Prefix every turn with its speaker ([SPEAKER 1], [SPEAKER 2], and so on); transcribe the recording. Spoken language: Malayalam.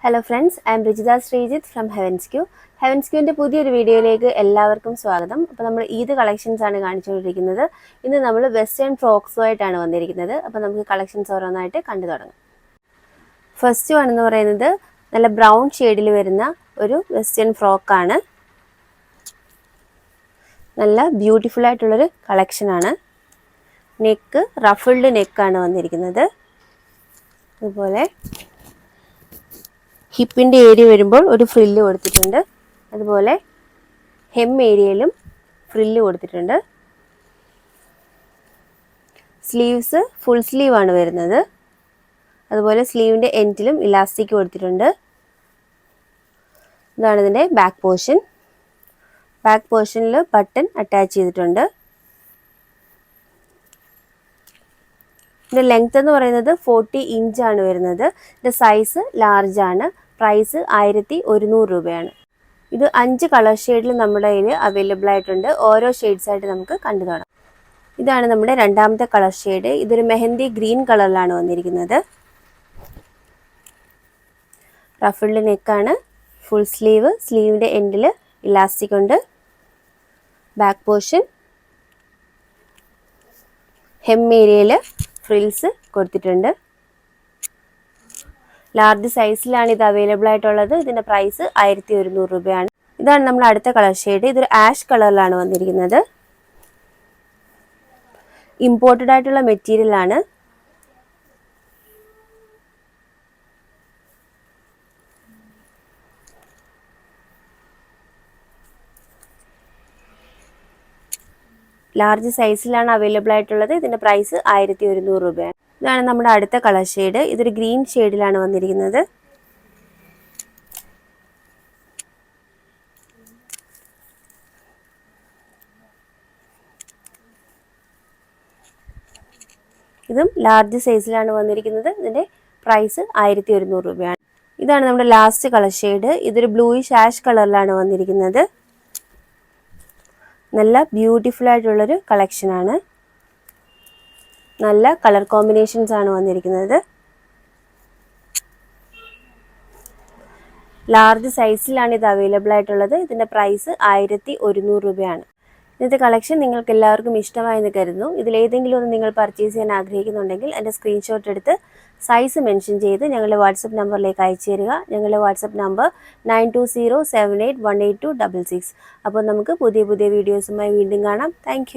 [SPEAKER 1] Hello friends, I am Rijitha Sreejith from Heavens Q. Heavens ക്യൂവിൻ്റെ പുതിയൊരു വീഡിയോയിലേക്ക് എല്ലാവർക്കും സ്വാഗതം. അപ്പോൾ നമ്മൾ ഈദ് കളക്ഷൻസ് ആണ് കാണിച്ചുകൊണ്ടിരിക്കുന്നത്. ഇന്ന് നമ്മൾ വെസ്റ്റേൺ ഫ്രോക്സുമായിട്ടാണ് വന്നിരിക്കുന്നത്. അപ്പോൾ നമുക്ക് കളക്ഷൻസ് ഓരോന്നായിട്ട് കണ്ടു തുടങ്ങാം. ഫസ്റ്റ് വൺ എന്ന് പറയുന്നത് നല്ല ബ്രൗൺ ഷെയ്ഡിൽ വരുന്ന ഒരു വെസ്റ്റേൺ ഫ്രോക്കാണ്. നല്ല ബ്യൂട്ടിഫുൾ ആയിട്ടുള്ളൊരു കളക്ഷനാണ്. നെക്ക് റഫിൾഡ് നെക്കാണ് വന്നിരിക്കുന്നത്. അതുപോലെ ഹിപ്പിൻ്റെ ഏരിയ വരുമ്പോൾ ഒരു ഫ്രില്ല് കൊടുത്തിട്ടുണ്ട്. അതുപോലെ ഹെം ഏരിയയിലും ഫ്രില്ല് കൊടുത്തിട്ടുണ്ട്. സ്ലീവ്സ് ഫുൾ സ്ലീവാണ് വരുന്നത്. അതുപോലെ സ്ലീവിൻ്റെ എൻഡിലും ഇലാസ്റ്റിക് കൊടുത്തിട്ടുണ്ട്. ഇതാണ് ഇതിൻ്റെ ബാക്ക് പോർഷൻ. ബാക്ക് പോർഷനിൽ ബട്ടൺ അറ്റാച്ച് ചെയ്തിട്ടുണ്ട്. ഇതിൻ്റെ ലെങ്ത് എന്ന് പറയുന്നത് 40 ഇഞ്ചാണ് വരുന്നത്. ഇതിൻ്റെ സൈസ് ലാർജ് ആണ്. പ്രൈസ് 1100 രൂപയാണ്. ഇത് 5 കളർ ഷെയ്ഡിൽ നമ്മുടെ കയ്യിൽ അവൈലബിൾ ആയിട്ടുണ്ട്. ഓരോ ഷെയ്ഡ്സ് ആയിട്ട് നമുക്ക് കണ്ടു കാണാം. ഇതാണ് നമ്മുടെ രണ്ടാമത്തെ കളർ ഷെയ്ഡ്. ഇതൊരു മെഹന്തി ഗ്രീൻ കളറിലാണ് വന്നിരിക്കുന്നത്. റഫിൾഡ് നെക്കാണ്. Full sleeve. സ്ലീവിൻ്റെ എൻഡിൽ ഇലാസ്റ്റിക് ഉണ്ട്. ബാക്ക് പോർഷൻ ഹെം ഏരിയയിൽ ഫ്രിൽസ് കൊടുത്തിട്ടുണ്ട്. ലാർജ് സൈസിലാണ് ഇത് അവൈലബിൾ ആയിട്ടുള്ളത്. ഇതിൻ്റെ പ്രൈസ് 1100 രൂപയാണ്. ഇതാണ് നമ്മുടെ അടുത്ത കളർ ഷെയ്ഡ്. ഇതൊരു ആഷ് കളറിലാണ് വന്നിരിക്കുന്നത്. ഇമ്പോർട്ടഡ് ആയിട്ടുള്ള മെറ്റീരിയൽ ആണ്. ലാർജ് സൈസിലാണ് അവൈലബിൾ ആയിട്ടുള്ളത്. ഇതിൻ്റെ പ്രൈസ് 1100 രൂപയാണ്. ഇതാണ് നമ്മുടെ അടുത്ത കളർ ഷെയ്ഡ്. ഇതൊരു ഗ്രീൻ ഷെയ്ഡിലാണ് വന്നിരിക്കുന്നത്. ഇതും ലാർജ് സൈസിലാണ് വന്നിരിക്കുന്നത്. ഇതിൻ്റെ പ്രൈസ് 1100 രൂപയാണ്. ഇതാണ് നമ്മുടെ ലാസ്റ്റ് കളർ ഷെയ്ഡ്. ഇതൊരു ബ്ലൂയിഷ് ആഷ് കളറിലാണ് വന്നിരിക്കുന്നത്. നല്ല ബ്യൂട്ടിഫുൾ ആയിട്ടുള്ളൊരു കളക്ഷനാണ്. നല്ല കളർ കോമ്പിനേഷൻസ് ആണ് വന്നിരിക്കുന്നത്. ലാർജ് സൈസിലാണ് ഇത് അവൈലബിൾ ആയിട്ടുള്ളത്. ഇതിൻ്റെ പ്രൈസ് 1100 രൂപയാണ്. ഇന്നത്തെ കളക്ഷൻ നിങ്ങൾക്ക് എല്ലാവർക്കും ഇഷ്ടമായെന്ന് കരുതുന്നു. ഇതിലേതെങ്കിലും ഒന്ന് നിങ്ങൾ പർച്ചേസ് ചെയ്യാൻ ആഗ്രഹിക്കുന്നുണ്ടെങ്കിൽ എൻ്റെ സ്ക്രീൻഷോട്ട് എടുത്ത് സൈസ് മെൻഷൻ ചെയ്ത് ഞങ്ങളുടെ വാട്സപ്പ് നമ്പറിലേക്ക് അയച്ചു തരിക. ഞങ്ങളുടെ വാട്സപ്പ് നമ്പർ 9207818266. അപ്പോൾ നമുക്ക് പുതിയ വീഡിയോസുമായി വീണ്ടും കാണാം. താങ്ക്